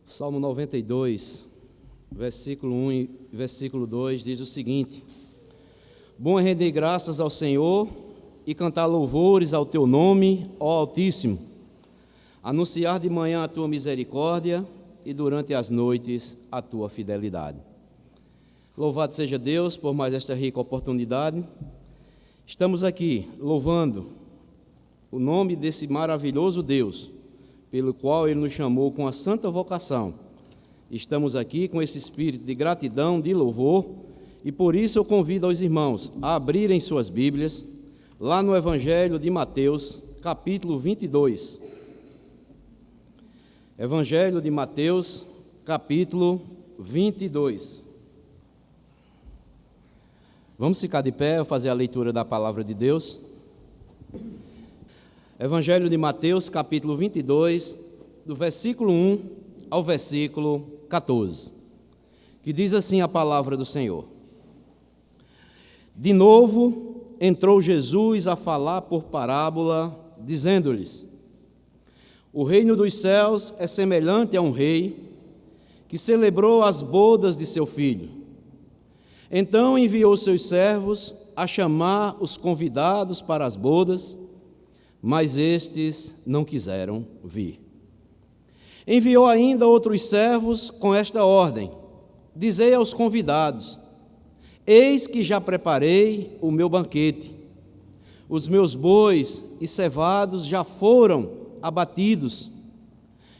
Salmo 92, versículo 1 e versículo 2 diz o seguinte: Bom é render graças ao Senhor e cantar louvores ao teu nome, ó Altíssimo, anunciar de manhã a tua misericórdia e durante as noites a tua fidelidade. Louvado seja Deus por mais esta rica oportunidade. Estamos aqui louvando o nome desse maravilhoso Deus, pelo qual Ele nos chamou com a santa vocação. Estamos aqui com esse espírito de gratidão, de louvor, e por isso eu convido aos irmãos a abrirem suas Bíblias, lá no Evangelho de Mateus, capítulo 22. Evangelho de Mateus, capítulo 22. Vamos ficar de pé, fazer a leitura da palavra de Deus. Evangelho de Mateus, capítulo 22, do versículo 1 ao versículo 14, que diz assim a palavra do Senhor. De novo entrou Jesus a falar por parábola, dizendo-lhes: O reino dos céus é semelhante a um rei que celebrou as bodas de seu filho. Então enviou seus servos a chamar os convidados para as bodas, mas estes não quiseram vir. Enviou ainda outros servos com esta ordem: dizei aos convidados: eis que já preparei o meu banquete. Os meus bois e cevados já foram abatidos,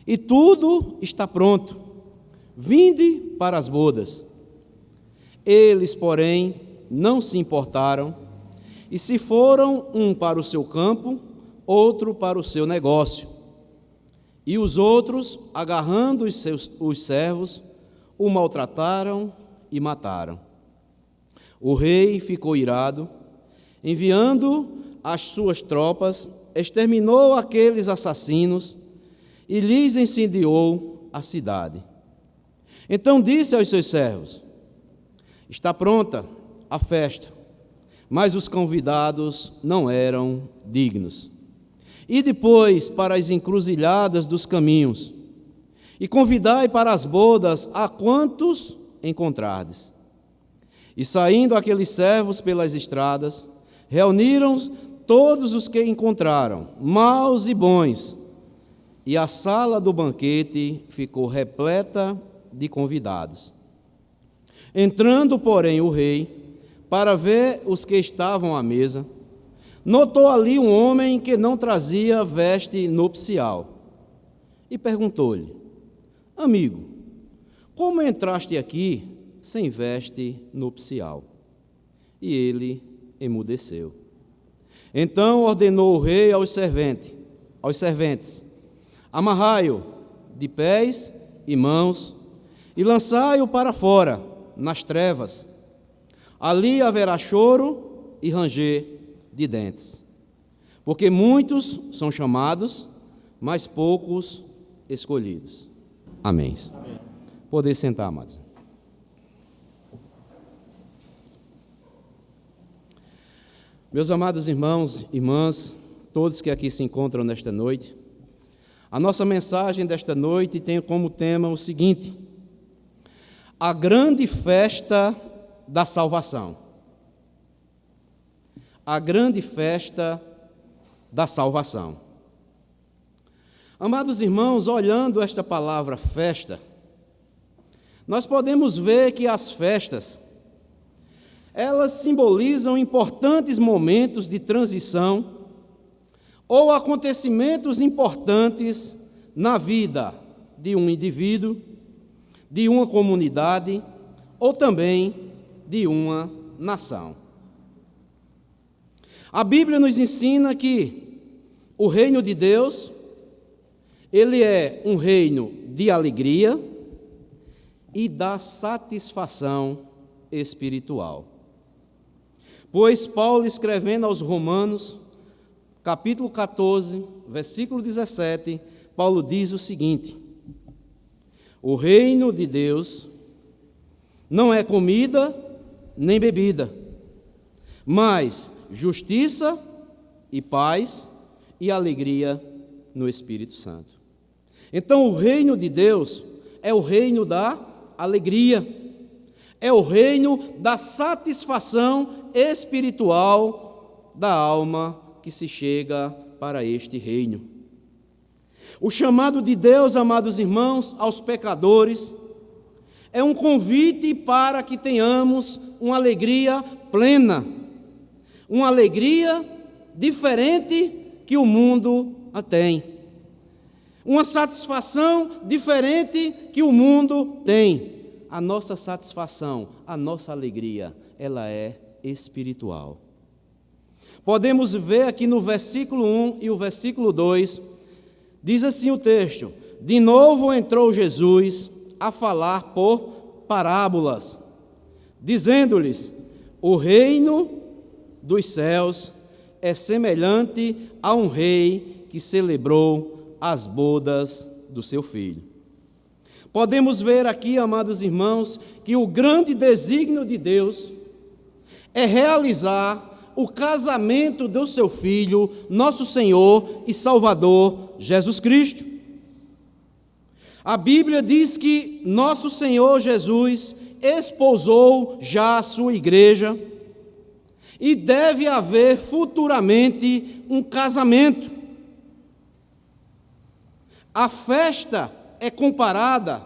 e tudo está pronto. Vinde para as bodas. Eles, porém, não se importaram, e se foram, um para o seu campo, outro para o seu negócio. E os outros, agarrando os servos, o maltrataram e mataram. O rei ficou irado, enviando as suas tropas, exterminou aqueles assassinos e lhes incendiou a cidade. Então disse aos seus servos: Está pronta a festa, mas os convidados não eram dignos. E depois para as encruzilhadas dos caminhos, e convidai para as bodas a quantos encontrardes. E saindo aqueles servos pelas estradas, reuniram todos os que encontraram, maus e bons, e a sala do banquete ficou repleta de convidados. Entrando, porém, o rei, para ver os que estavam à mesa, notou ali um homem que não trazia veste nupcial e perguntou-lhe: Amigo, como entraste aqui sem veste nupcial? E ele emudeceu. Então ordenou o rei aos serventes: Amarrai-o de pés e mãos e lançai-o para fora, nas trevas. Ali haverá choro e ranger de dentes, porque muitos são chamados, mas poucos escolhidos. Amém. Amém. Poder sentar, amados. Meus amados irmãos e irmãs, todos que aqui se encontram nesta noite, a nossa mensagem desta noite tem como tema o seguinte: a grande festa da salvação. A grande festa da salvação. Amados irmãos, olhando esta palavra festa, nós podemos ver que as festas, elas simbolizam importantes momentos de transição ou acontecimentos importantes na vida de um indivíduo, de uma comunidade ou também de uma nação. A Bíblia nos ensina que o reino de Deus, ele é um reino de alegria e da satisfação espiritual. Pois Paulo, escrevendo aos Romanos, capítulo 14, versículo 17, Paulo diz o seguinte: O reino de Deus não é comida nem bebida, mas justiça e paz e alegria no Espírito Santo. Então, o reino de Deus é o reino da alegria, é o reino da satisfação espiritual da alma que se chega para este reino. O chamado de Deus, amados irmãos, aos pecadores, é um convite para que tenhamos uma alegria plena, uma alegria diferente que o mundo a tem, uma satisfação diferente que o mundo tem. A nossa satisfação, a nossa alegria, ela é espiritual. Podemos ver aqui no versículo 1 e o versículo 2, diz assim o texto: de novo entrou Jesus a falar por parábolas, dizendo-lhes: o reino dos céus é semelhante a um rei que celebrou as bodas do seu filho. Podemos ver aqui, amados irmãos, que o grande desígnio de Deus é realizar o casamento do seu Filho, nosso Senhor e Salvador, Jesus Cristo. A Bíblia diz que nosso Senhor Jesus esposou já a sua igreja e deve haver futuramente um casamento. A festa é comparada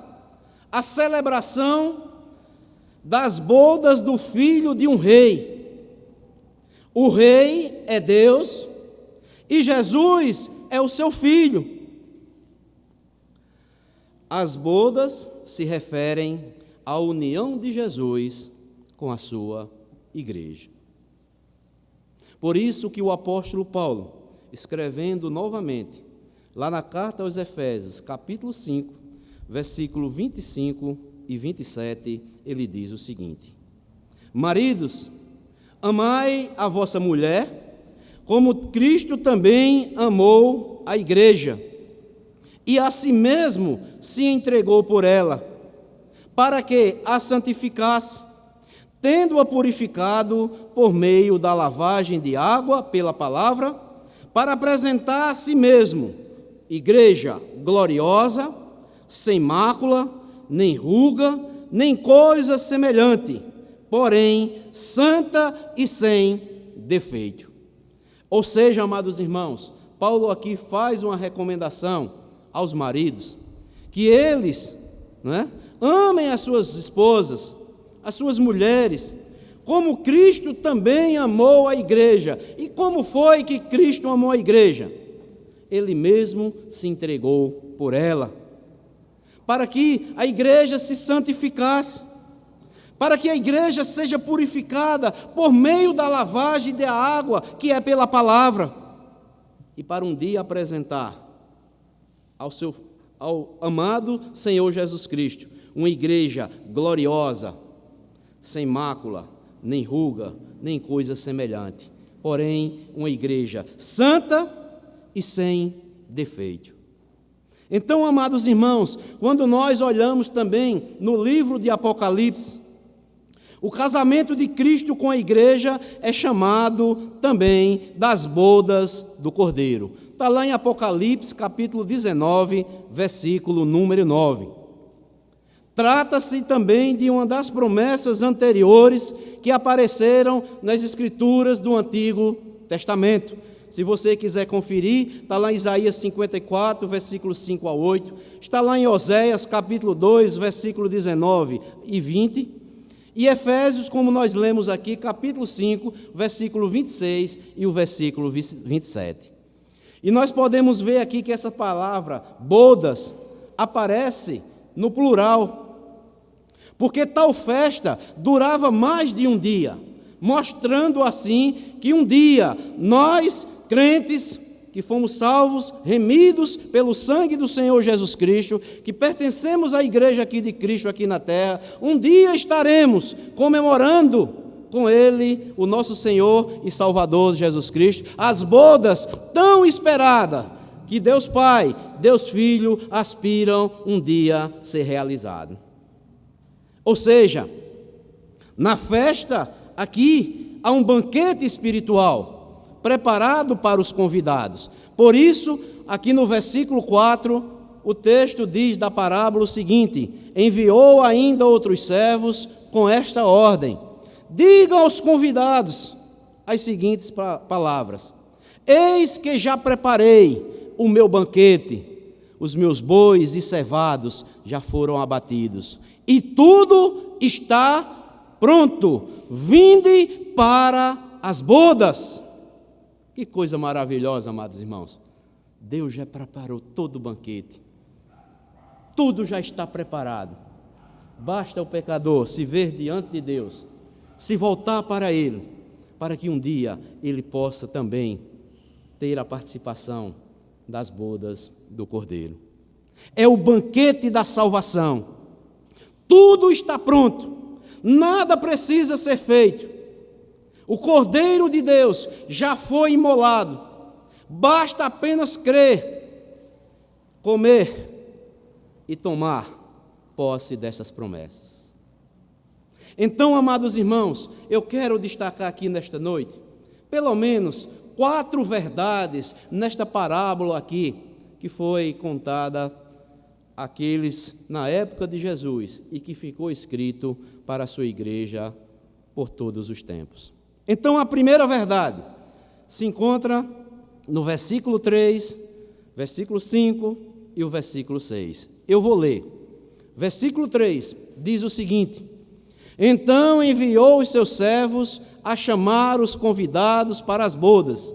à celebração das bodas do filho de um rei. O rei é Deus e Jesus é o seu filho. As bodas se referem à união de Jesus com a sua igreja. Por isso que o apóstolo Paulo, escrevendo novamente, lá na carta aos Efésios, capítulo 5, versículo 25 e 27, ele diz o seguinte: maridos, amai a vossa mulher, como Cristo também amou a igreja, e a si mesmo se entregou por ela, para que a santificasse, tendo-a purificado por meio da lavagem de água pela palavra, para apresentar a si mesmo igreja gloriosa, sem mácula, nem ruga, nem coisa semelhante, porém santa e sem defeito. Ou seja, amados irmãos, Paulo aqui faz uma recomendação aos maridos, que eles, amem as suas esposas, as suas mulheres, como Cristo também amou a igreja. E como foi que Cristo amou a igreja? Ele mesmo se entregou por ela, para que a igreja se santificasse, para que a igreja seja purificada por meio da lavagem da água, que é pela palavra, e para um dia apresentar ao amado Senhor Jesus Cristo uma igreja gloriosa, sem mácula, nem ruga, nem coisa semelhante, porém uma igreja santa e sem defeito. Então, amados irmãos, quando nós olhamos também no livro de Apocalipse, o casamento de Cristo com a igreja é chamado também das bodas do Cordeiro. Está lá em Apocalipse, capítulo 19, versículo número 9. Trata-se também de uma das promessas anteriores que apareceram nas Escrituras do Antigo Testamento. Se você quiser conferir, está lá em Isaías 54, versículos 5 a 8. Está lá em Oséias, capítulo 2, versículo 19 e 20. E Efésios, como nós lemos aqui, capítulo 5, versículo 26 e o versículo 27. E nós podemos ver aqui que essa palavra, bodas, aparece no plural, porque tal festa durava mais de um dia, mostrando assim que um dia nós, crentes, que fomos salvos, remidos pelo sangue do Senhor Jesus Cristo, que pertencemos à igreja aqui de Cristo aqui na terra, um dia estaremos comemorando com Ele, o nosso Senhor e Salvador Jesus Cristo, as bodas tão esperadas, que Deus Pai, Deus Filho aspiram um dia ser realizado. Ou seja, na festa aqui há um banquete espiritual preparado para os convidados. Por isso, aqui no versículo 4, o texto diz da parábola o seguinte: enviou ainda outros servos com esta ordem: digam aos convidados as seguintes palavras: eis que já preparei o meu banquete, os meus bois e cevados já foram abatidos, e tudo está pronto, vinde para as bodas. Que coisa maravilhosa, amados irmãos. Deus já preparou todo o banquete, tudo já está preparado. Basta o pecador se ver diante de Deus, se voltar para Ele, para que um dia ele possa também ter a participação das bodas do Cordeiro. É o banquete da salvação. Tudo está pronto, nada precisa ser feito. O Cordeiro de Deus já foi imolado. Basta apenas crer, comer e tomar posse dessas promessas. Então, amados irmãos, eu quero destacar aqui nesta noite, pelo menos 4 verdades nesta parábola aqui, que foi contada àqueles na época de Jesus e que ficou escrito para a sua igreja por todos os tempos. Então, a primeira verdade se encontra no versículo 3, versículo 5 e o versículo 6. Eu vou ler. Versículo 3 diz o seguinte: então enviou os seus servos a chamar os convidados para as bodas,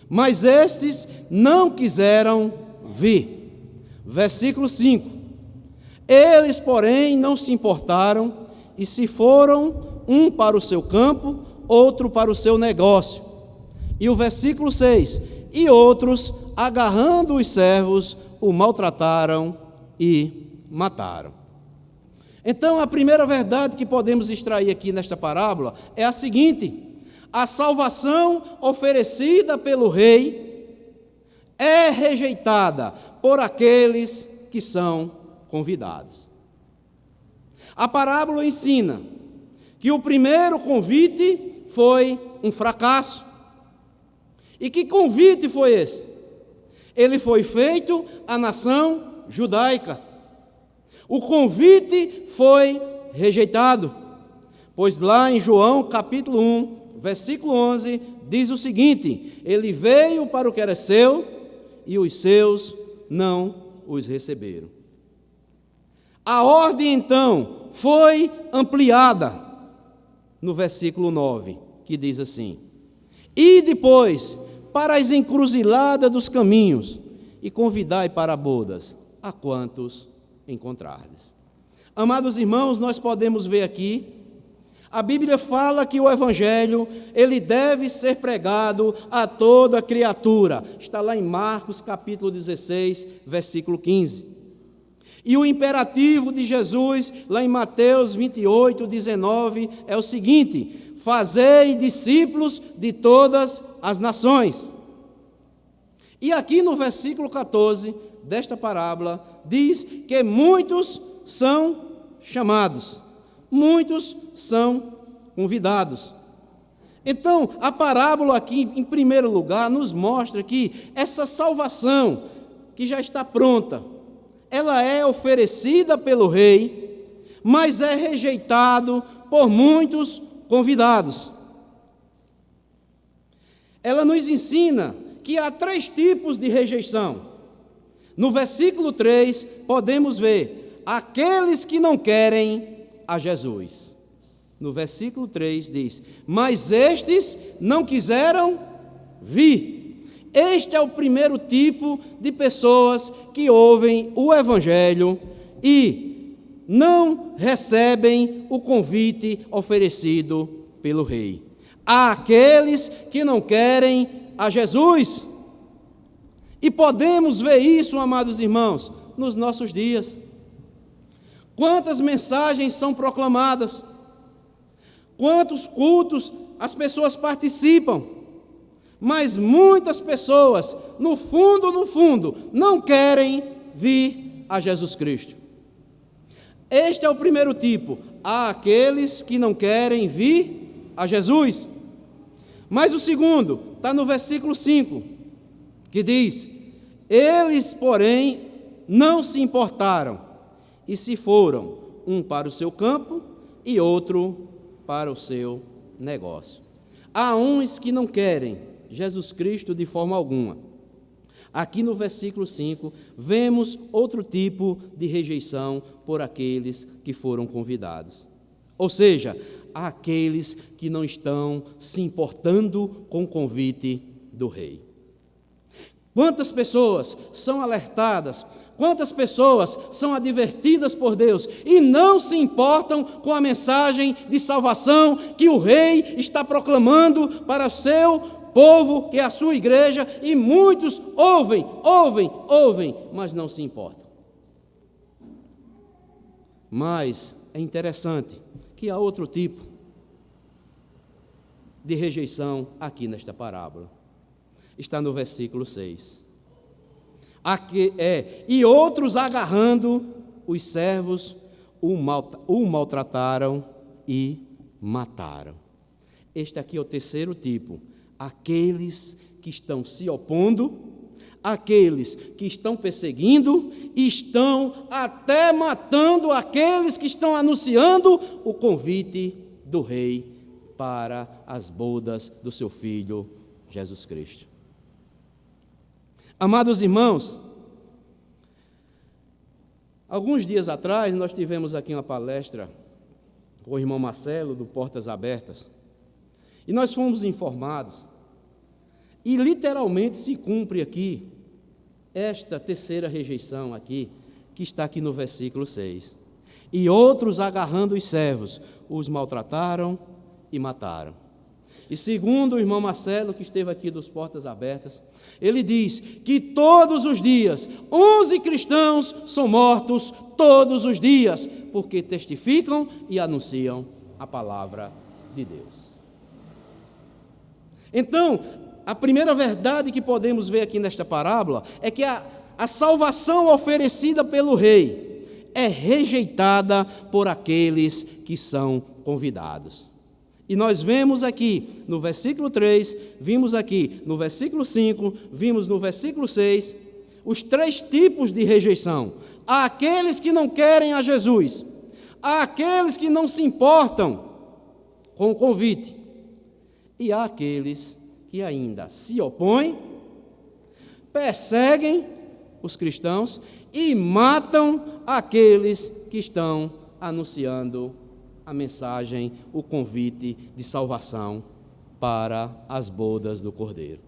mas estes não quiseram vir. Versículo 5: eles, porém, não se importaram e se foram, um para o seu campo, outro para o seu negócio. E o versículo 6: e outros, agarrando os servos, o maltrataram e mataram. Então, a primeira verdade que podemos extrair aqui nesta parábola é a seguinte: a salvação oferecida pelo rei é rejeitada por aqueles que são convidados. A parábola ensina que o primeiro convite foi um fracasso. E que convite foi esse? Ele foi feito à nação judaica. O convite foi rejeitado, pois lá em João capítulo 1, versículo 11, diz o seguinte: ele veio para o que era seu e os seus não os receberam. A ordem então foi ampliada no versículo 9, que diz assim: e depois para as encruzilhadas dos caminhos e convidai para bodas a quantos encontrardes. Amados irmãos, nós podemos ver aqui, a Bíblia fala que o Evangelho, ele deve ser pregado a toda criatura. Está lá em Marcos capítulo 16, versículo 15. E o imperativo de Jesus, lá em Mateus 28, 19, é o seguinte: fazei discípulos de todas as nações. E aqui no versículo 14 desta parábola, diz que muitos são chamados, muitos são convidados. Então, a parábola aqui, em primeiro lugar, nos mostra que essa salvação, que já está pronta, ela é oferecida pelo rei, mas é rejeitado por muitos convidados. Ela nos ensina que há 3 tipos de rejeição. No versículo 3, podemos ver aqueles que não querem a Jesus. No versículo 3 diz: mas estes não quiseram vir. Este é o primeiro tipo de pessoas que ouvem o Evangelho e não recebem o convite oferecido pelo rei. Há aqueles que não querem a Jesus. E podemos ver isso, amados irmãos, nos nossos dias. Quantas mensagens são proclamadas, quantos cultos as pessoas participam, mas muitas pessoas, no fundo, não querem vir a Jesus Cristo. Este é o primeiro tipo. Há aqueles que não querem vir a Jesus. Mas o segundo está no versículo 5, que diz: eles, porém, não se importaram e se foram, um para o seu campo e outro para o seu negócio. Há uns que não querem Jesus Cristo de forma alguma. Aqui no versículo 5, vemos outro tipo de rejeição por aqueles que foram convidados. Ou seja, aqueles que não estão se importando com o convite do rei. Quantas pessoas são alertadas, quantas pessoas são advertidas por Deus e não se importam com a mensagem de salvação que o rei está proclamando para o seu povo, que é a sua igreja, e muitos ouvem, mas não se importam. Mas é interessante que há outro tipo de rejeição aqui nesta parábola. Está no versículo 6. Aqui e outros agarrando os servos o maltrataram e mataram. Este aqui é o terceiro tipo. Aqueles que estão se opondo, aqueles que estão perseguindo, estão até matando aqueles que estão anunciando o convite do rei para as bodas do seu Filho Jesus Cristo. Amados irmãos, alguns dias atrás nós tivemos aqui uma palestra com o irmão Marcelo, do Portas Abertas, e nós fomos informados, e literalmente se cumpre aqui, esta terceira rejeição aqui, que está aqui no versículo 6. E outros, agarrando os servos, os maltrataram e mataram. E segundo o irmão Marcelo, que esteve aqui dos Portas Abertas, ele diz que todos os dias 11 cristãos são mortos todos os dias, porque testificam e anunciam a palavra de Deus. Então, a primeira verdade que podemos ver aqui nesta parábola é que a salvação oferecida pelo rei é rejeitada por aqueles que são convidados. E nós vemos aqui no versículo 3, vimos aqui no versículo 5, vimos no versículo 6, os três tipos de rejeição. Há aqueles que não querem a Jesus, há aqueles que não se importam com o convite, e há aqueles que ainda se opõem, perseguem os cristãos e matam aqueles que estão anunciando a mensagem, o convite de salvação para as bodas do Cordeiro.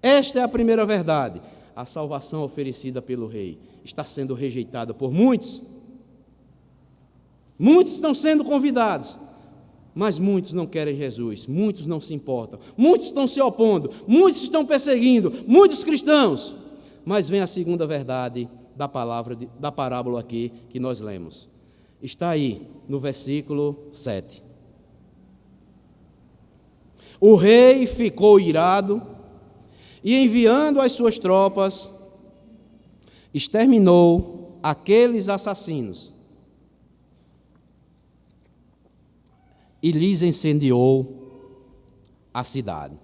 Esta é a primeira verdade. A salvação oferecida pelo rei está sendo rejeitada por muitos. Muitos estão sendo convidados, mas muitos não querem Jesus, muitos não se importam, muitos estão se opondo, muitos estão perseguindo, muitos cristãos. Mas vem a segunda verdade da parábola aqui que nós lemos. Está aí no versículo 7. O rei ficou irado e, enviando as suas tropas, exterminou aqueles assassinos e lhes incendiou a cidade.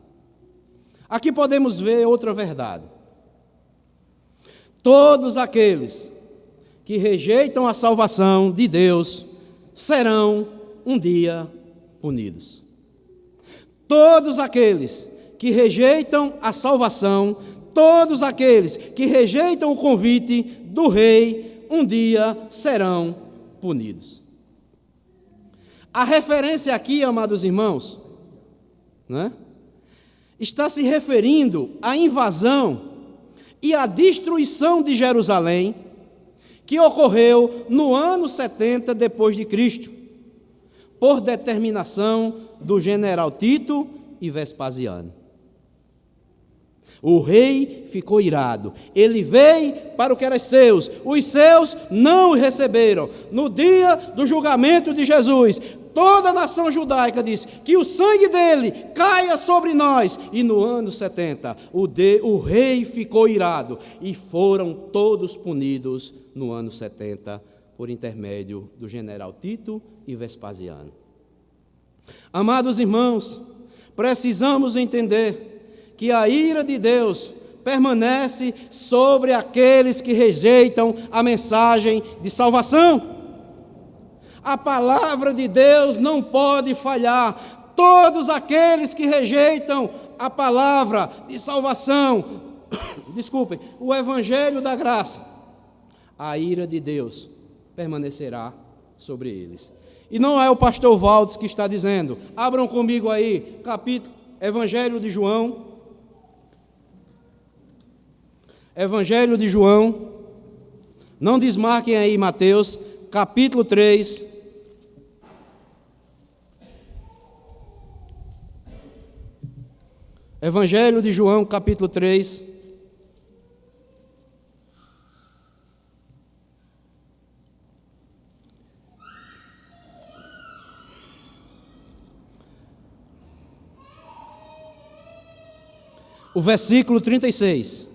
Aqui podemos ver outra verdade. Todos aqueles que rejeitam a salvação de Deus serão um dia punidos. Todos aqueles que rejeitam a salvação, todos aqueles que rejeitam o convite do rei, um dia serão punidos. A referência aqui, amados irmãos, né, está se referindo à invasão e à destruição de Jerusalém, que ocorreu no ano 70 depois de Cristo, por determinação do general Tito e Vespasiano. O rei ficou irado, ele veio para o que era seus, os seus não o receberam. No dia do julgamento de Jesus, toda a nação judaica disse que o sangue dele caia sobre nós. E no ano 70, o rei ficou irado e foram todos punidos no ano 70, por intermédio do general Tito e Vespasiano. Amados irmãos, precisamos entender que a ira de Deus permanece sobre aqueles que rejeitam a mensagem de salvação. A palavra de Deus não pode falhar. Todos aqueles que rejeitam a palavra de salvação, desculpem, o evangelho da graça, a ira de Deus permanecerá sobre eles. E não é o pastor Valdes que está dizendo. Abram comigo aí, Evangelho de João. Evangelho de João. Não desmarquem aí Mateus, capítulo 3. Evangelho de João, capítulo 3. O versículo 36.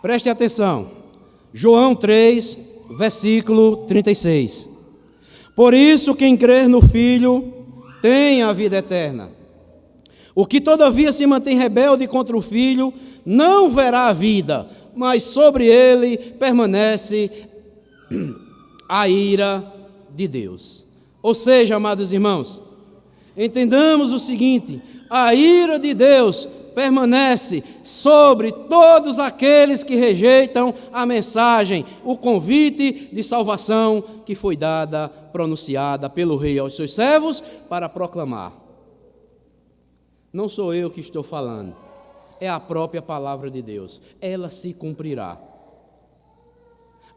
Preste atenção. João 3, versículo 36. Por isso, quem crer no Filho tem a vida eterna. O que todavia se mantém rebelde contra o Filho não verá a vida, mas sobre ele permanece a ira de Deus. Ou seja, amados irmãos, entendamos o seguinte: a ira de Deus permanece sobre todos aqueles que rejeitam a mensagem, o convite de salvação que foi pronunciada pelo rei aos seus servos para proclamar. Não sou eu que estou falando, é a própria palavra de Deus. Ela se cumprirá.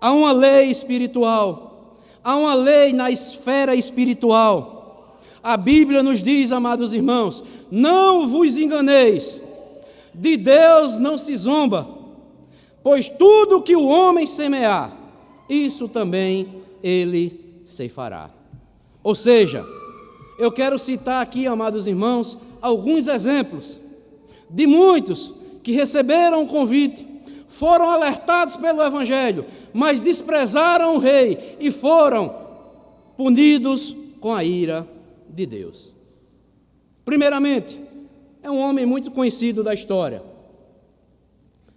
Há uma lei espiritual, há uma lei na esfera espiritual. A Bíblia nos diz, amados irmãos, não vos enganeis, de Deus não se zomba, pois tudo que o homem semear, isso também ele ceifará. Ou seja, eu quero citar aqui, amados irmãos, alguns exemplos de muitos que receberam o convite, foram alertados pelo Evangelho, mas desprezaram o rei e foram punidos com a ira de Deus. Primeiramente, é um homem muito conhecido da história.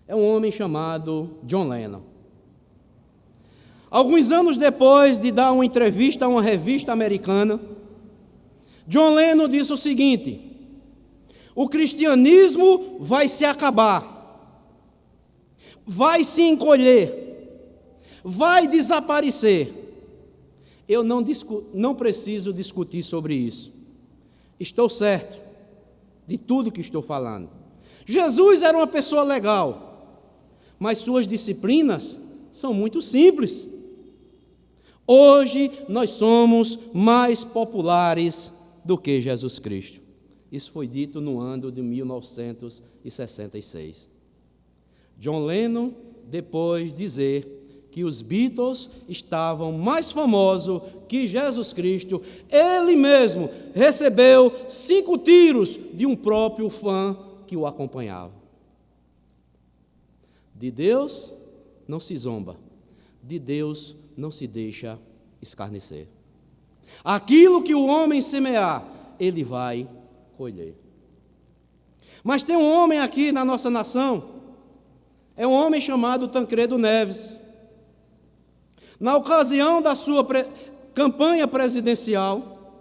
É um homem chamado John Lennon. Alguns anos depois de dar uma entrevista a uma revista americana, John Lennon disse o seguinte: o cristianismo vai se acabar, vai se encolher, vai desaparecer. Eu não preciso discutir sobre isso. Estou certo de tudo que estou falando. Jesus era uma pessoa legal, mas suas disciplinas são muito simples. Hoje nós somos mais populares do que Jesus Cristo. Isso foi dito no ano de 1966. John Lennon, depois dizer que os Beatles estavam mais famosos que Jesus Cristo, ele mesmo recebeu 5 tiros de um próprio fã que o acompanhava. De Deus não se zomba, de Deus não se deixa escarnecer. Aquilo que o homem semear, ele vai colher. Mas tem um homem aqui na nossa nação, é um homem chamado Tancredo Neves. Na ocasião da sua campanha presidencial,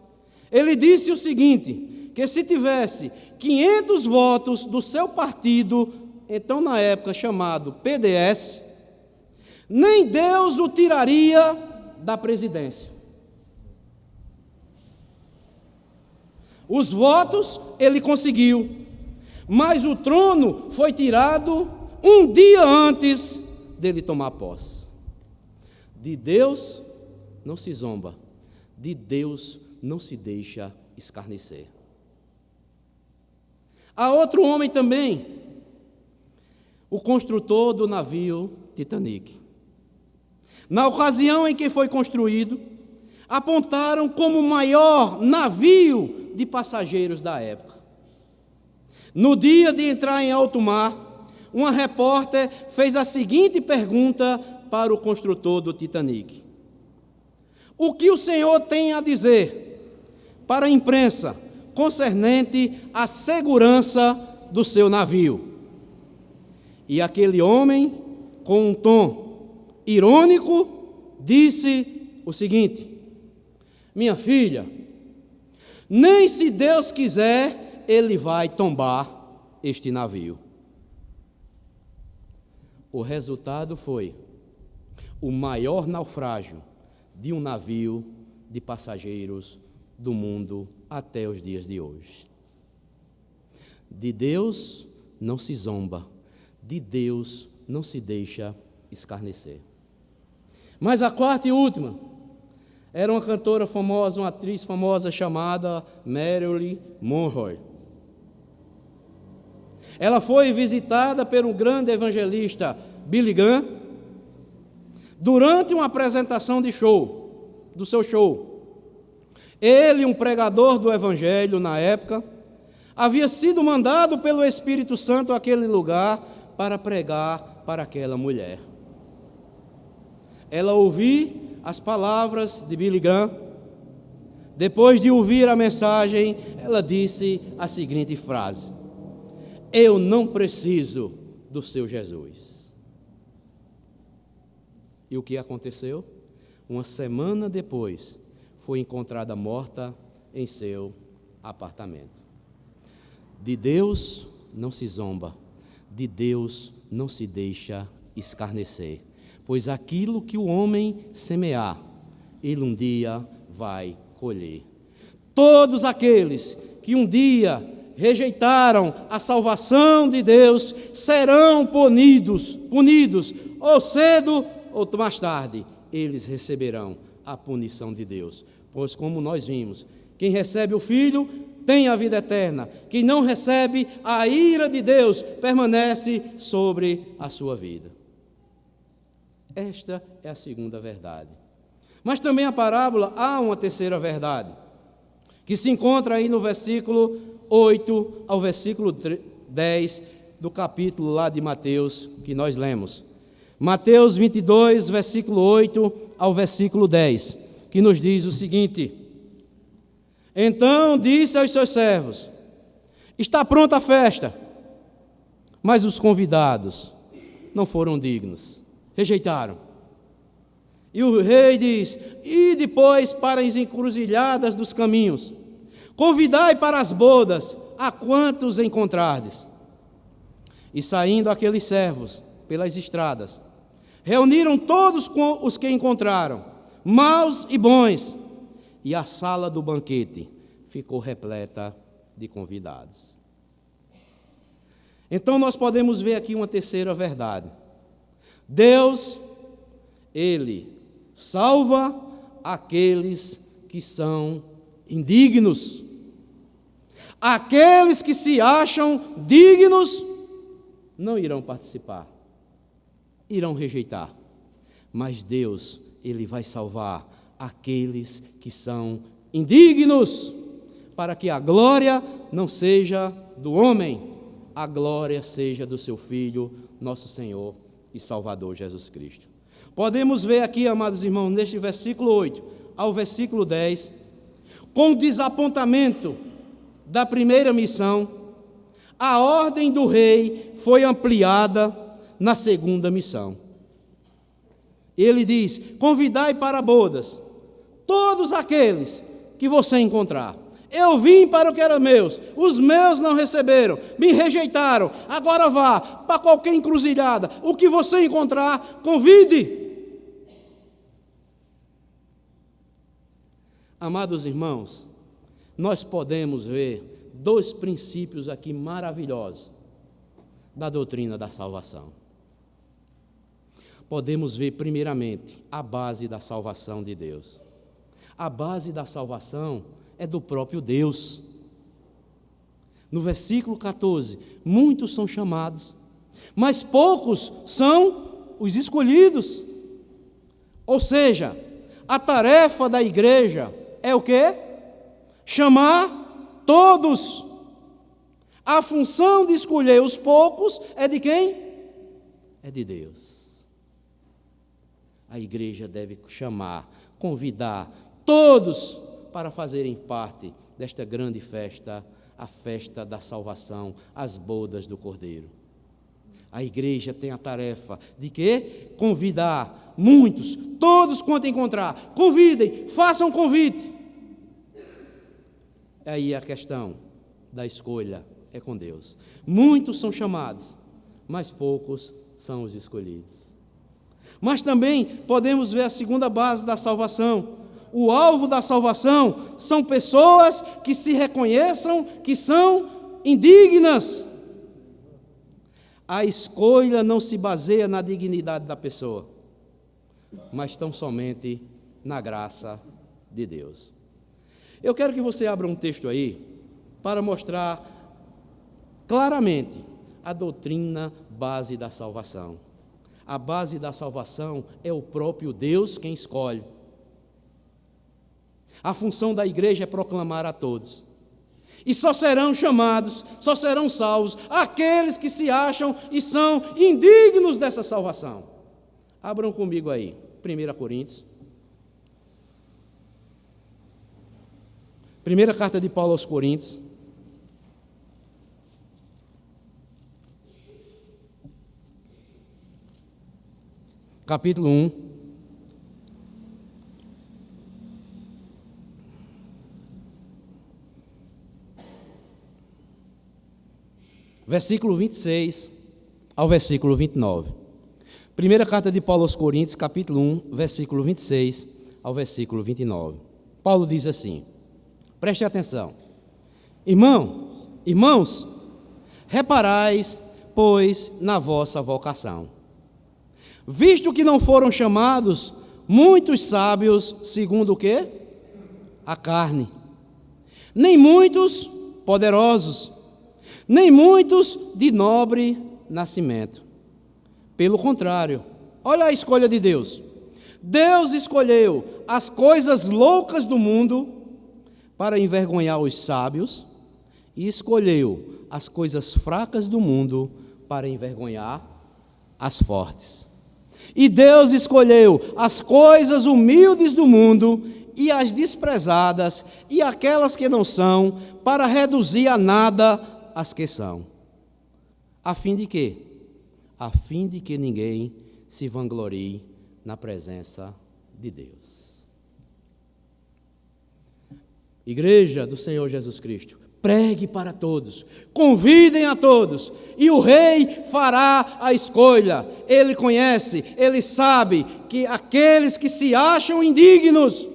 ele disse o seguinte, que se tivesse 500 votos do seu partido, então na época chamado PDS, nem Deus o tiraria da presidência. Os votos ele conseguiu, mas o trono foi tirado um dia antes dele tomar posse. De Deus não se zomba, de Deus não se deixa escarnecer. Há outro homem também, o construtor do navio Titanic. Na ocasião em que foi construído, apontaram como o maior navio de passageiros da época. No dia de entrar em alto mar, uma repórter fez a seguinte pergunta para o construtor do Titanic: o que o senhor tem a dizer para a imprensa concernente à segurança do seu navio? E aquele homem, com um tom irônico, disse o seguinte: minha filha, nem se Deus quiser, ele vai tombar este navio. O resultado foi o maior naufrágio de um navio de passageiros do mundo até os dias de hoje. De Deus não se zomba, de Deus não se deixa escarnecer. Mas a quarta e última era uma cantora famosa, uma atriz famosa chamada Marilyn Monroe. Ela foi visitada por um grande evangelista, Billy Graham, durante uma apresentação do seu show. Ele, um pregador do evangelho na época, havia sido mandado pelo Espírito Santo àquele lugar para pregar para aquela mulher. Ela ouviu as palavras de Billy Graham. Depois de ouvir a mensagem, ela disse a seguinte frase: eu não preciso do seu Jesus. E o que aconteceu? Uma semana depois, foi encontrada morta em seu apartamento. De Deus não se zomba, de Deus não se deixa escarnecer, pois aquilo que o homem semear, ele um dia vai colher. Todos aqueles que um dia rejeitaram a salvação de Deus serão punidos, ou cedo ou mais tarde, eles receberão a punição de Deus. Pois, como nós vimos, quem recebe o Filho tem a vida eterna, quem não recebe, a ira de Deus permanece sobre a sua vida. Esta é a segunda verdade. Mas também a parábola há uma terceira verdade, que se encontra aí no versículo 8 ao versículo 10 do capítulo lá de Mateus, que nós lemos. Mateus 22, versículo 8 ao versículo 10, que nos diz o seguinte: então disse aos seus servos: está pronta a festa. Mas os convidados não foram dignos, rejeitaram. E o rei diz: ide, pois, para as encruzilhadas dos caminhos, convidai para as bodas a quantos encontrardes. E saindo aqueles servos pelas estradas, reuniram todos os que encontraram, maus e bons, e a sala do banquete ficou repleta de convidados. Então nós podemos ver aqui uma terceira verdade. Deus, Ele salva aqueles que são indignos. Aqueles que se acham dignos não irão participar, irão rejeitar. Mas Deus, Ele vai salvar aqueles que são indignos, para que a glória não seja do homem, a glória seja do seu Filho, nosso Senhor e Salvador Jesus Cristo. Podemos ver aqui, amados irmãos, neste versículo 8 ao versículo 10, com o desapontamento da primeira missão, a ordem do rei foi ampliada na segunda missão. Ele diz: convidai para bodas todos aqueles que você encontrar. Eu vim para o que era meus, os meus não receberam, me rejeitaram. Agora vá para qualquer encruzilhada, o que você encontrar, convide. Amados irmãos, nós podemos ver dois princípios aqui maravilhosos da doutrina da salvação. Podemos ver, primeiramente, a base da salvação de Deus. A base da salvação é do próprio Deus. No versículo 14, muitos são chamados, mas poucos são os escolhidos. Ou seja, a tarefa da igreja é o quê? Chamar todos. A função de escolher os poucos é de quem? É de Deus. A igreja deve chamar, convidar todos para fazerem parte desta grande festa, a festa da salvação, as bodas do Cordeiro. A igreja tem a tarefa de quê? Convidar muitos, todos quanto encontrar. Convidem, façam convite. Aí a questão da escolha é com Deus. Muitos são chamados, mas poucos são os escolhidos. Mas também podemos ver a segunda base da salvação. O alvo da salvação são pessoas que se reconheçam que são indignas. A escolha não se baseia na dignidade da pessoa, mas tão somente na graça de Deus. Eu quero que você abra um texto aí para mostrar claramente a doutrina base da salvação. A base da salvação é o próprio Deus quem escolhe. A função da igreja é proclamar a todos. E só serão chamados, só serão salvos aqueles que se acham e são indignos dessa salvação. Abram comigo aí, 1 Coríntios. Primeira carta de Paulo aos Coríntios. Capítulo 1. Versículo 26 ao versículo 29. Primeira carta de Paulo aos Coríntios, capítulo 1, versículo 26 ao versículo 29. Paulo diz assim, preste atenção. Irmãos, reparais, pois, na vossa vocação. Visto que não foram chamados muitos sábios, segundo o quê? A carne. Nem muitos poderosos, nem muitos de nobre nascimento. Pelo contrário, olha a escolha de Deus. Deus escolheu as coisas loucas do mundo para envergonhar os sábios e escolheu as coisas fracas do mundo para envergonhar as fortes. E Deus escolheu as coisas humildes do mundo e as desprezadas e aquelas que não são para reduzir a nada as que são. A fim de quê? A fim de que ninguém se vanglorie na presença de Deus. Igreja do Senhor Jesus Cristo, pregue para todos, convidem a todos, e o Rei fará a escolha. Ele conhece, ele sabe que aqueles que se acham indignos,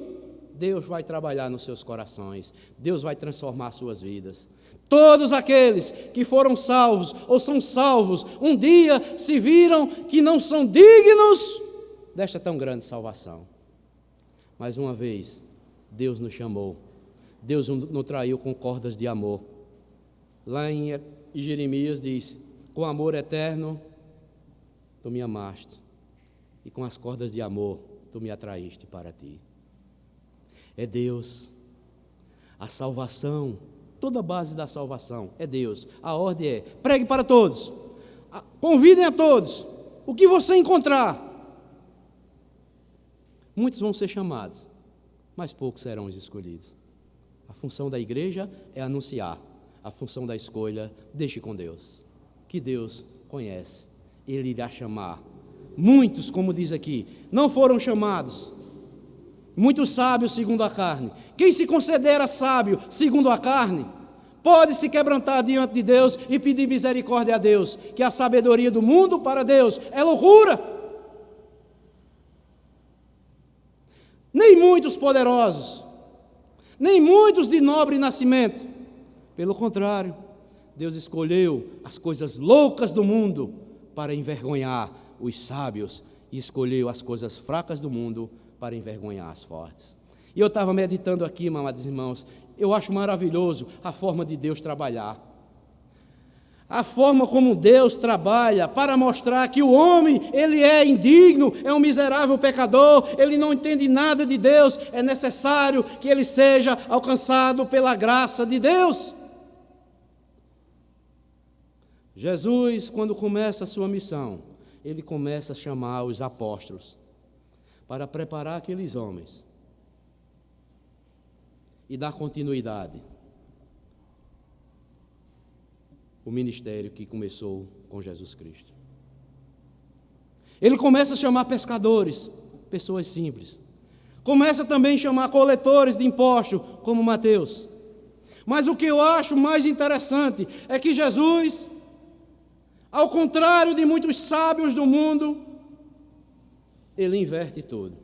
Deus vai trabalhar nos seus corações, Deus vai transformar suas vidas. Todos aqueles que foram salvos ou são salvos, um dia se viram que não são dignos desta tão grande salvação. Mais uma vez, Deus nos chamou. Deus nos traiu com cordas de amor. Lá em Jeremias diz, com amor eterno, tu me amaste, e com as cordas de amor, tu me atraíste para ti. É Deus. A salvação, toda a base da salvação é Deus. A ordem é, pregue para todos, convidem a todos, o que você encontrar. Muitos vão ser chamados, mas poucos serão os escolhidos. A função da igreja é anunciar. A função da escolha, deixe com Deus. Que Deus conhece. Ele irá chamar. Muitos, como diz aqui, não foram chamados. Muitos sábios segundo a carne. Quem se considera sábio segundo a carne, pode se quebrantar diante de Deus e pedir misericórdia a Deus. Que a sabedoria do mundo para Deus é loucura. Nem muitos poderosos, nem muitos de nobre nascimento. Pelo contrário, Deus escolheu as coisas loucas do mundo para envergonhar os sábios e escolheu as coisas fracas do mundo para envergonhar as fortes. E eu estava meditando aqui, amados irmãos, eu acho maravilhoso a forma de Deus trabalhar. A forma como Deus trabalha para mostrar que o homem, ele é indigno, é um miserável pecador, ele não entende nada de Deus, é necessário que ele seja alcançado pela graça de Deus. Jesus, quando começa a sua missão, ele começa a chamar os apóstolos para preparar aqueles homens e dar continuidade o ministério que começou com Jesus Cristo. Ele começa a chamar pescadores, pessoas simples. Começa também a chamar coletores de impostos, como Mateus. Mas o que eu acho mais interessante é que Jesus, ao contrário de muitos sábios do mundo, ele inverte tudo.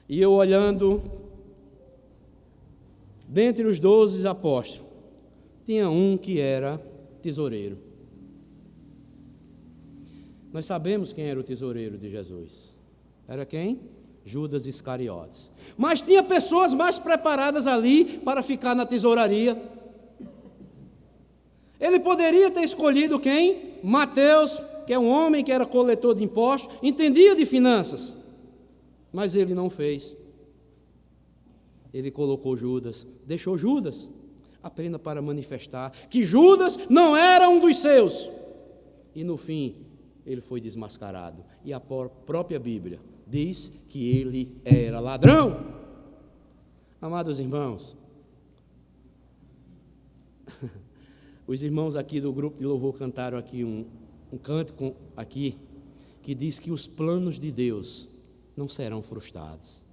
E eu olhando, dentre os 12 apóstolos, tinha um que era tesoureiro. Nós sabemos quem era o tesoureiro de Jesus. Era quem? Judas Iscariotes. Mas tinha pessoas mais preparadas ali para ficar na tesouraria. Ele poderia ter escolhido quem? Mateus, que é um homem que era coletor de impostos, entendia de finanças. Mas ele não fez. Ele colocou Judas, deixou Judas, apenas para manifestar que Judas não era um dos seus. E no fim, ele foi desmascarado. E a própria Bíblia diz que ele era ladrão. Amados irmãos, os irmãos aqui do grupo de louvor cantaram aqui um cântico aqui, que diz que os planos de Deus não serão frustrados.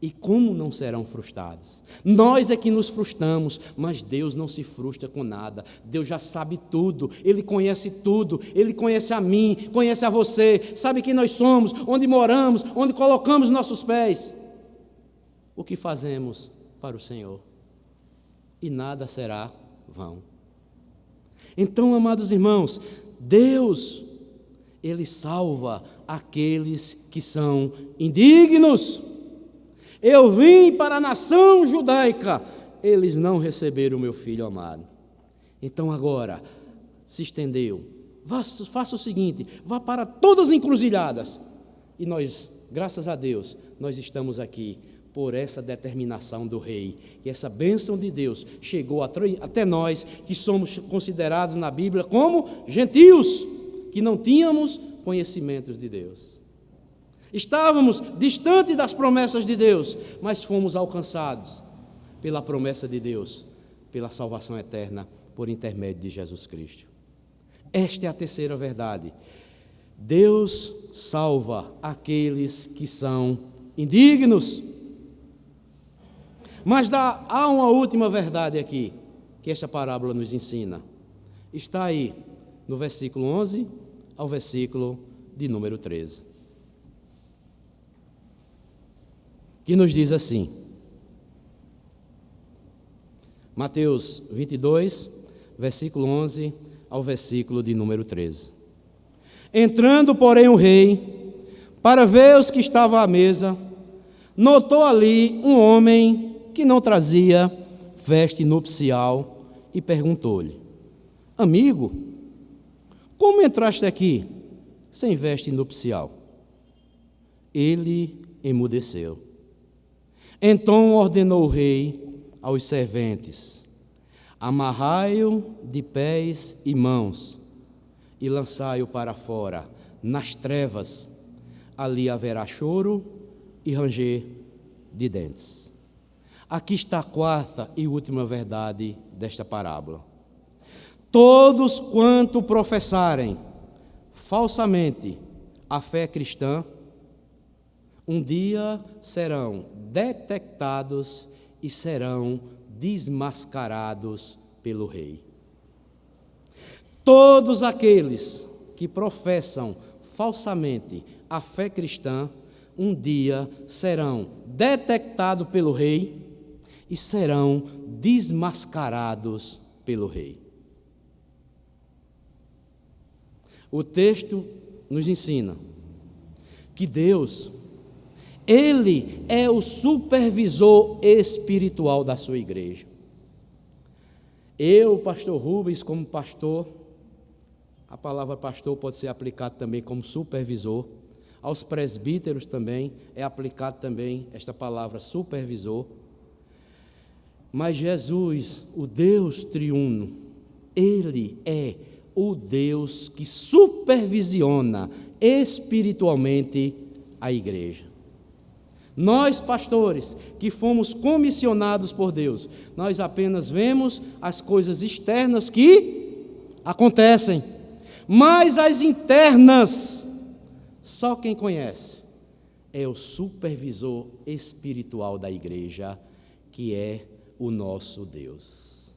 E como não serão frustrados? Nós é que nos frustramos, mas Deus não se frustra com nada. Deus já sabe tudo, Ele conhece tudo, Ele conhece a mim, conhece a você, sabe quem nós somos, onde moramos, onde colocamos nossos pés. O que fazemos para o Senhor? E nada será vão. Então, amados irmãos, Deus, Ele salva aqueles que são indignos. Eu vim para a nação judaica, eles não receberam o meu filho amado. Então agora, se estendeu, faça o seguinte, vá para todas as encruzilhadas. E nós, graças a Deus, nós estamos aqui por essa determinação do rei. E essa bênção de Deus chegou até nós, que somos considerados na Bíblia como gentios, que não tínhamos conhecimentos de Deus. Estávamos distantes das promessas de Deus, mas fomos alcançados pela promessa de Deus, pela salvação eterna, por intermédio de Jesus Cristo. Esta é a terceira verdade. Deus salva aqueles que são indignos. Mas há uma última verdade aqui, que esta parábola nos ensina. Está aí, no versículo 11 ao versículo de número 13. Que nos diz assim, Mateus 22, versículo 11 ao versículo de número 13. Entrando, porém, o rei, para ver os que estavam à mesa, notou ali um homem que não trazia veste nupcial e perguntou-lhe, amigo, como entraste aqui sem veste nupcial? Ele emudeceu. Então ordenou o rei aos serventes, amarrai-o de pés e mãos e lançai-o para fora, nas trevas, ali haverá choro e ranger de dentes. Aqui está a quarta e última verdade desta parábola. Todos quanto professarem falsamente a fé cristã, um dia serão detectados e serão desmascarados pelo rei. Todos aqueles que professam falsamente a fé cristã, um dia serão detectados pelo rei e serão desmascarados pelo rei. O texto nos ensina que Deus, Ele é o supervisor espiritual da sua igreja. Eu, pastor Rubens, como pastor, a palavra pastor pode ser aplicada também como supervisor. Aos presbíteros também é aplicado também esta palavra supervisor. Mas Jesus, o Deus triuno, Ele é o Deus que supervisiona espiritualmente a igreja. Nós, pastores, que fomos comissionados por Deus, nós apenas vemos as coisas externas que acontecem, mas as internas, só quem conhece é o supervisor espiritual da igreja, que é o nosso Deus.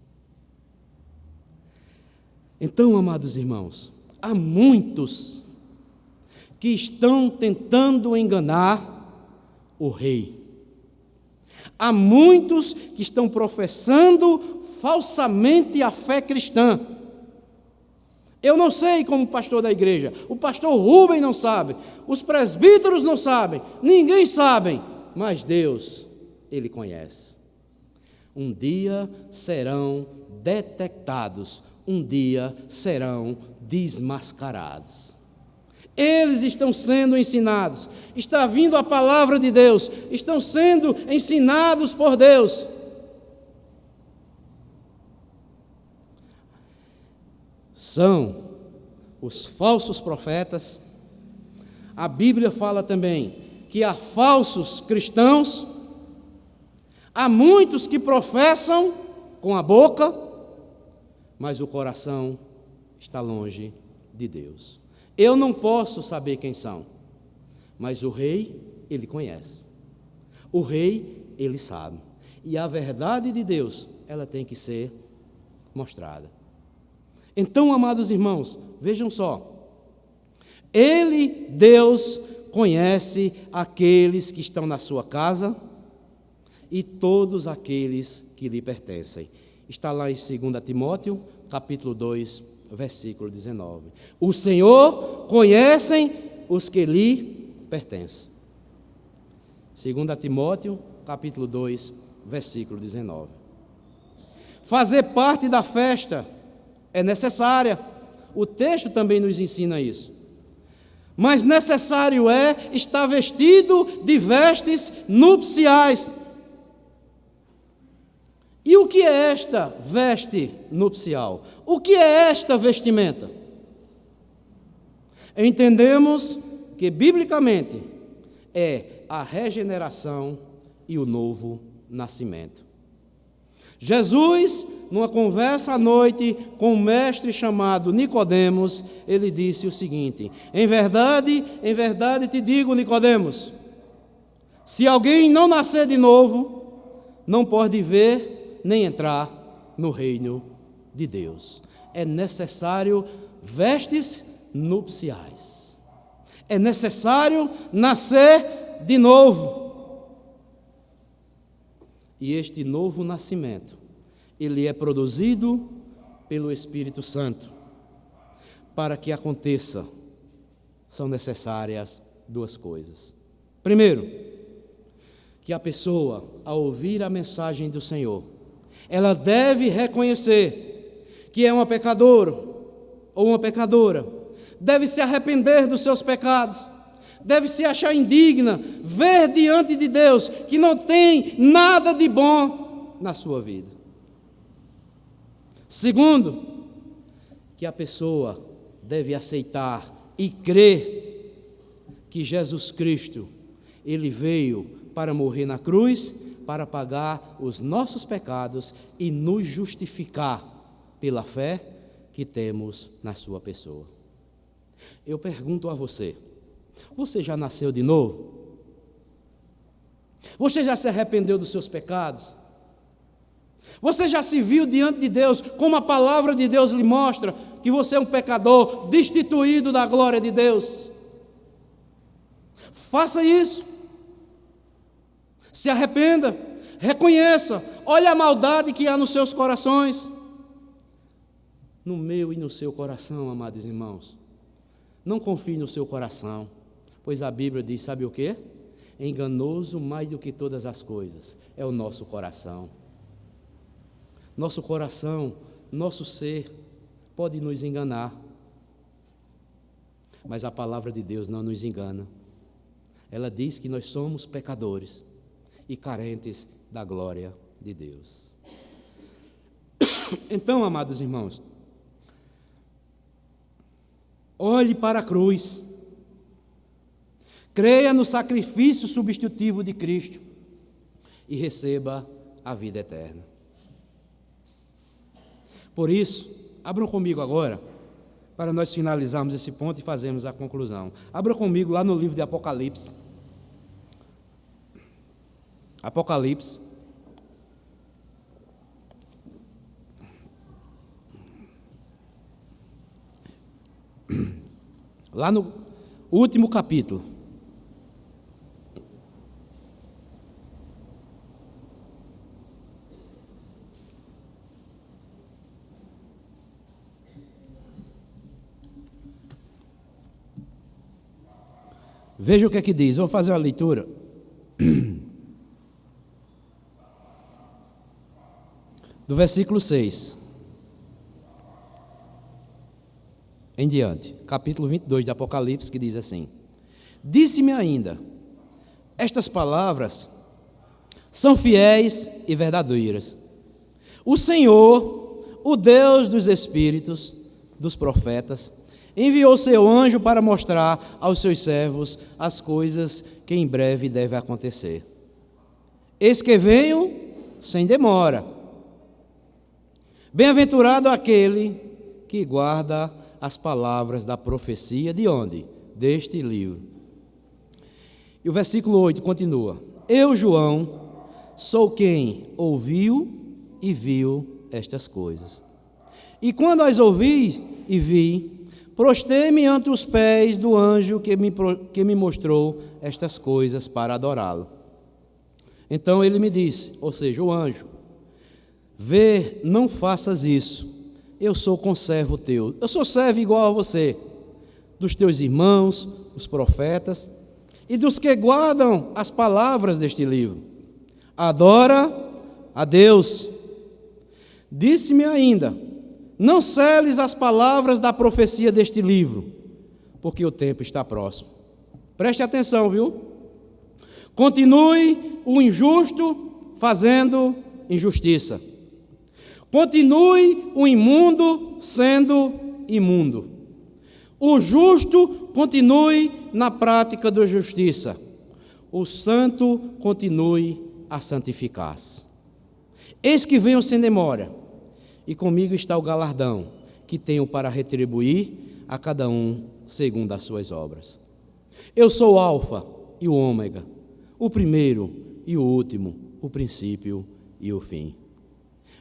Então, amados irmãos, há muitos que estão tentando enganar o rei. Há muitos que estão professando falsamente a fé cristã. Eu não sei como pastor da igreja, o pastor Rubem não sabe, os presbíteros não sabem, ninguém sabe, mas Deus, Ele conhece. Um dia serão detectados, um dia serão desmascarados. Eles estão sendo ensinados, está vindo a palavra de Deus, estão sendo ensinados por Deus. São os falsos profetas. A Bíblia fala também que há falsos cristãos, há muitos que professam com a boca, mas o coração está longe de Deus. Eu não posso saber quem são, mas o rei, ele conhece. O rei, ele sabe. E a verdade de Deus, ela tem que ser mostrada. Então, amados irmãos, vejam só. Ele, Deus, conhece aqueles que estão na sua casa e todos aqueles que lhe pertencem. Está lá em 2 Timóteo, capítulo 2, versículo 19. O Senhor conhece os que lhe pertencem. 2 Timóteo, capítulo 2, versículo 19. Fazer parte da festa é necessária. O texto também nos ensina isso. Mas necessário é estar vestido de vestes nupciais. E o que é esta veste nupcial? O que é esta vestimenta? Entendemos que, biblicamente, é a regeneração e o novo nascimento. Jesus, numa conversa à noite com um mestre chamado Nicodemos, ele disse o seguinte: em verdade te digo, Nicodemos, se alguém não nascer de novo, não pode ver nem entrar no reino de Deus. É necessário vestes nupciais. É necessário nascer de novo. E este novo nascimento, ele é produzido pelo Espírito Santo. Para que aconteça, são necessárias duas coisas. Primeiro, que a pessoa, ao ouvir a mensagem do Senhor, ela deve reconhecer que é uma pecadora ou uma pecadora, deve se arrepender dos seus pecados, deve se achar indigna, ver diante de Deus que não tem nada de bom na sua vida. Segundo, que a pessoa deve aceitar e crer que Jesus Cristo, Ele veio para morrer na cruz, para pagar os nossos pecados e nos justificar pela fé que temos na sua pessoa. Eu pergunto a você, você já nasceu de novo? Você já se arrependeu dos seus pecados? Você já se viu diante de Deus, como a palavra de Deus lhe mostra, que você é um pecador destituído da glória de Deus? Faça isso. Se arrependa, reconheça, olhe a maldade que há nos seus corações. No meu e no seu coração, amados irmãos. Não confie no seu coração, pois a Bíblia diz, sabe o quê? Enganoso mais do que todas as coisas é o nosso coração. Nosso coração, nosso ser, pode nos enganar, mas a palavra de Deus não nos engana. Ela diz que nós somos pecadores e carentes da glória de Deus. Então, amados irmãos, olhe para a cruz, creia no sacrifício substitutivo de Cristo e receba a vida eterna. Por isso, abram comigo agora para nós finalizarmos esse ponto e fazermos a conclusão. Abra comigo lá no livro de Apocalipse. Apocalipse. Lá no último capítulo. Veja o que é que diz. Vou fazer a leitura. Do versículo 6 em diante, capítulo 22 de Apocalipse, que diz assim: Disse-me ainda, estas palavras são fiéis e verdadeiras. O Senhor, o Deus dos espíritos, dos profetas, enviou seu anjo para mostrar aos seus servos as coisas que em breve devem acontecer. Eis que venho sem demora. Bem-aventurado aquele que guarda as palavras da profecia de onde? Deste livro. E o versículo 8 continua: Eu, João, sou quem ouviu e viu estas coisas. E quando as ouvi e vi, prostei-me ante os pés do anjo que me mostrou estas coisas para adorá-lo. Então ele me disse, ou seja, o anjo: Vê, não faças isso. Eu sou conservo teu. Eu sou servo igual a você, dos teus irmãos, os profetas, e dos que guardam as palavras deste livro. Adora a Deus. Disse-me ainda: Não seles as palavras da profecia deste livro, porque o tempo está próximo. Preste atenção, viu? Continue o injusto fazendo injustiça. Continue o imundo sendo imundo. O justo continue na prática da justiça. O santo continue a santificar-se. Eis que venho sem demora, e comigo está o galardão, que tenho para retribuir a cada um segundo as suas obras. Eu sou o Alfa e o Ômega, o primeiro e o último, o princípio e o fim.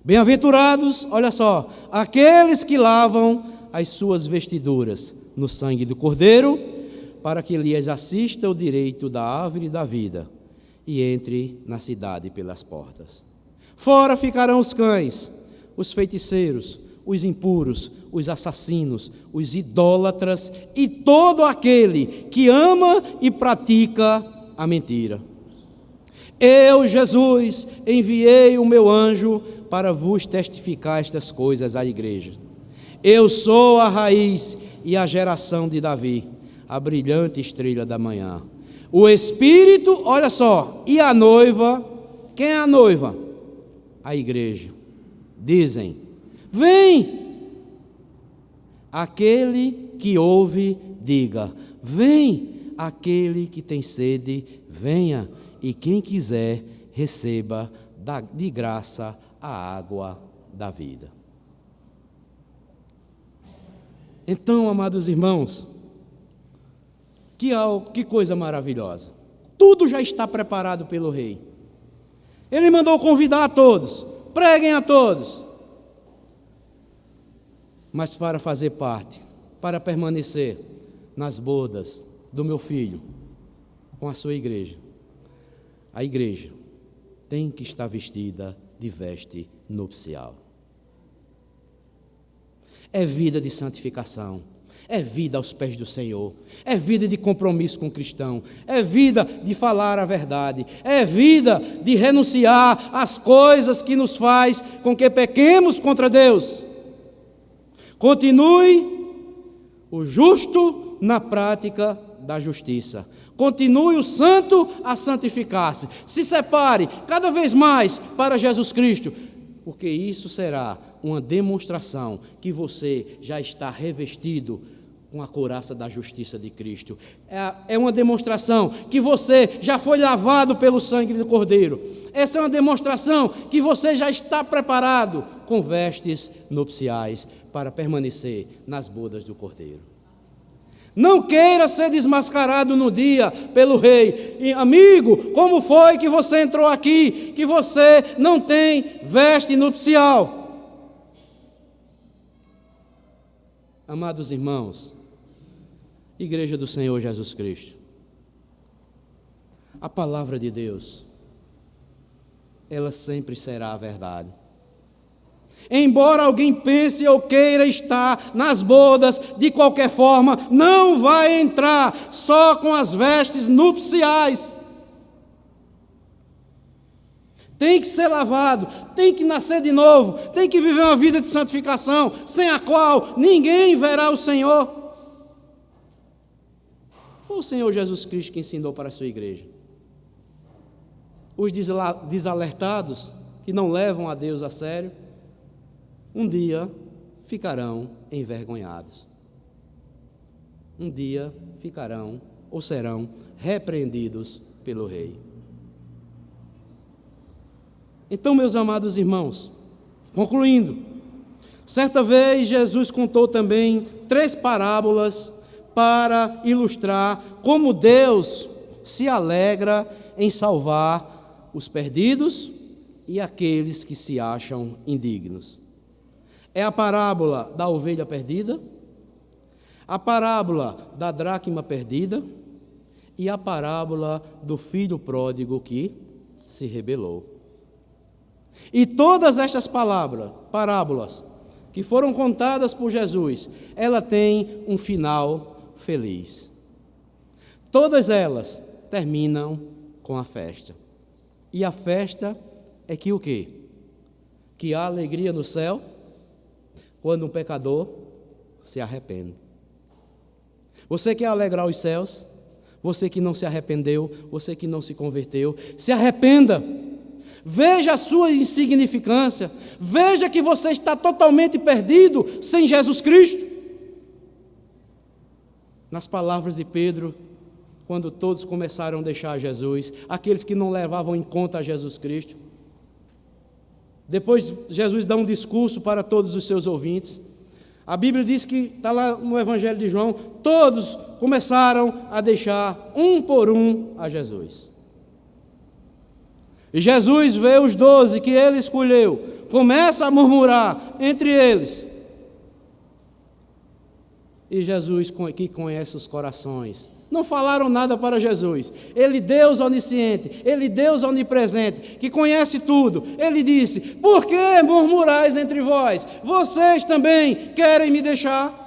Bem-aventurados, olha só, aqueles que lavam as suas vestiduras no sangue do Cordeiro, para que lhes assista o direito da árvore da vida e entre na cidade pelas portas. Fora ficarão os cães, os feiticeiros, os impuros, os assassinos, os idólatras e todo aquele que ama e pratica a mentira. Eu, Jesus, enviei o meu anjo para vos testificar estas coisas à igreja. Eu sou a raiz e a geração de Davi, a brilhante estrela da manhã. O Espírito, olha só, e a noiva, quem é a noiva? A igreja. Dizem: vem! Aquele que ouve, diga: vem! Aquele que tem sede, venha! E quem quiser, receba de graça a água da vida. Então, amados irmãos, que coisa maravilhosa. Tudo já está preparado pelo rei. Ele mandou convidar a todos, preguem a todos. Mas para fazer parte, para permanecer nas bodas do meu filho, com a sua igreja, a igreja tem que estar vestida de veste nupcial. É vida de santificação, é vida aos pés do Senhor, é vida de compromisso com o cristão, é vida de falar a verdade, é vida de renunciar às coisas que nos faz com que pequemos contra Deus. Continue o justo na prática da justiça. Continue o santo a santificar-se. Se separe cada vez mais para Jesus Cristo, porque isso será uma demonstração que você já está revestido com a couraça da justiça de Cristo. É uma demonstração que você já foi lavado pelo sangue do Cordeiro. Essa é uma demonstração que você já está preparado com vestes nupciais para permanecer nas bodas do Cordeiro. Não queira ser desmascarado no dia pelo rei. E, amigo, como foi que você entrou aqui, que você não tem veste nupcial? Amados irmãos, Igreja do Senhor Jesus Cristo, a palavra de Deus, ela sempre será a verdade. Embora alguém pense ou queira estar nas bodas, de qualquer forma, não vai entrar só com as vestes nupciais. Tem que ser lavado, tem que nascer de novo, tem que viver uma vida de santificação, sem a qual ninguém verá o Senhor. Foi o Senhor Jesus Cristo que ensinou para a sua igreja. Os desalertados, que não levam a Deus a sério, um dia ficarão envergonhados. Um dia ficarão ou serão repreendidos pelo Rei. Então, meus amados irmãos, concluindo, certa vez Jesus contou também 3 parábolas para ilustrar como Deus se alegra em salvar os perdidos e aqueles que se acham indignos. É a parábola da ovelha perdida, a parábola da dracma perdida e a parábola do filho pródigo que se rebelou. E todas estas parábolas que foram contadas por Jesus, ela tem um final feliz. Todas elas terminam com a festa. E a festa é que o quê? Que há alegria no céu quando um pecador se arrepende. Você quer alegrar os céus? Você que não se arrependeu, você que não se converteu, se arrependa. Veja a sua insignificância, veja que você está totalmente perdido sem Jesus Cristo. Nas palavras de Pedro, quando todos começaram a deixar Jesus, aqueles que não levavam em conta a Jesus Cristo, depois Jesus dá um discurso para todos os seus ouvintes. A Bíblia diz que, está lá no Evangelho de João, todos começaram a deixar um por um a Jesus. E Jesus vê os 12 que ele escolheu, começa a murmurar entre eles. E Jesus, que conhece os corações, não falaram nada para Jesus. Ele, Deus onisciente, Ele, Deus onipresente, que conhece tudo. Ele disse: por que murmurais entre vós? Vocês também querem me deixar?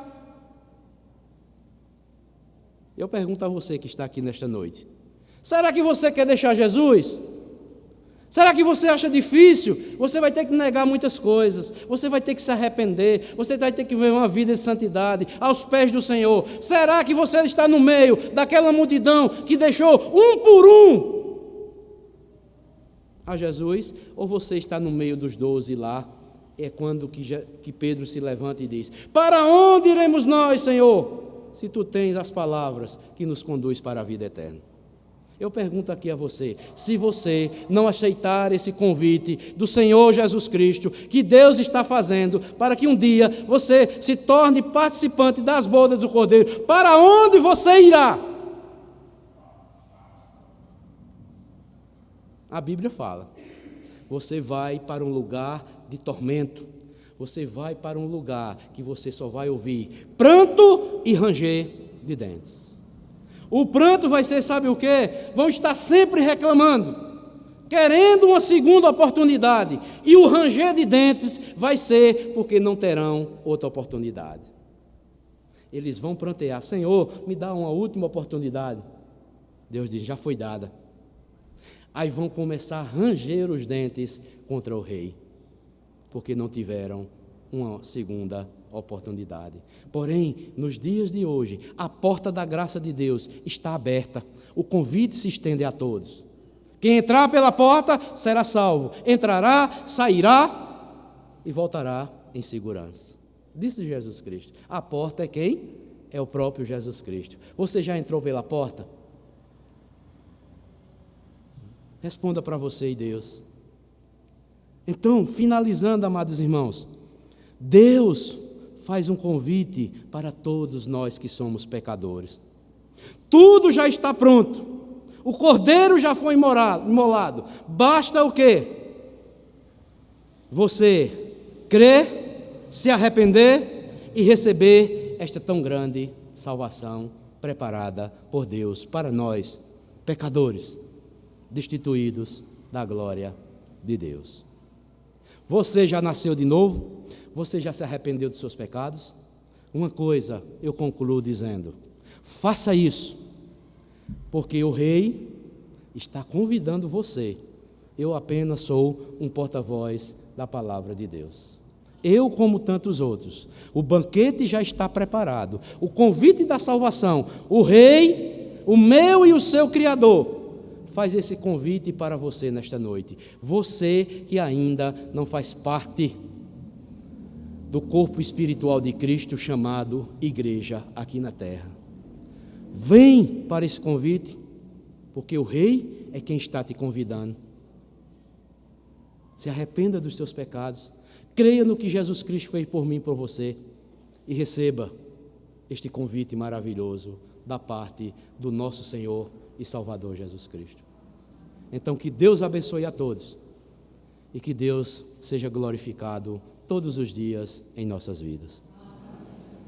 Eu pergunto a você que está aqui nesta noite: será que você quer deixar Jesus? Será que você acha difícil? Você vai ter que negar muitas coisas, você vai ter que se arrepender, você vai ter que viver uma vida de santidade aos pés do Senhor. Será que você está no meio daquela multidão que deixou um por um a Jesus? Ou você está no meio dos 12 lá? É quando que Pedro se levanta e diz: para onde iremos nós, Senhor, se Tu tens as palavras que nos conduz para a vida eterna? Eu pergunto aqui a você: se você não aceitar esse convite do Senhor Jesus Cristo, que Deus está fazendo para que um dia você se torne participante das bodas do Cordeiro, para onde você irá? A Bíblia fala: você vai para um lugar de tormento, você vai para um lugar que você só vai ouvir pranto e ranger de dentes. O pranto vai ser, sabe o quê? Vão estar sempre reclamando, querendo uma segunda oportunidade. E o ranger de dentes vai ser porque não terão outra oportunidade. Eles vão prantear: Senhor, me dá uma última oportunidade. Deus diz: já foi dada. Aí vão começar a ranger os dentes contra o rei, porque não tiveram uma segunda oportunidade. Porém, nos dias de hoje, a porta da graça de Deus está aberta. O convite se estende a todos. Quem entrar pela porta será salvo. Entrará, sairá e voltará em segurança. Disse Jesus Cristo. A porta é quem? É o próprio Jesus Cristo. Você já entrou pela porta? Responda para você e Deus. Então, finalizando, amados irmãos, Deus faz um convite para todos nós que somos pecadores. Tudo já está pronto. O cordeiro já foi imolado. Basta o quê? Você crer, se arrepender e receber esta tão grande salvação preparada por Deus para nós, pecadores, destituídos da glória de Deus. Você já nasceu de novo? Você já se arrependeu dos seus pecados? Uma coisa eu concluo dizendo: faça isso, porque o Rei está convidando você. Eu apenas sou um porta-voz da palavra de Deus. Eu, como tantos outros, o banquete já está preparado. O convite da salvação, o Rei, o meu e o seu Criador, faz esse convite para você nesta noite. Você que ainda não faz parte do corpo espiritual de Cristo chamado igreja aqui na terra. Vem para esse convite, porque o Rei é quem está te convidando. Se arrependa dos teus pecados, creia no que Jesus Cristo fez por mim e por você, e receba este convite maravilhoso da parte do nosso Senhor e Salvador Jesus Cristo. Então, que Deus abençoe a todos, e que Deus seja glorificado todos os dias em nossas vidas.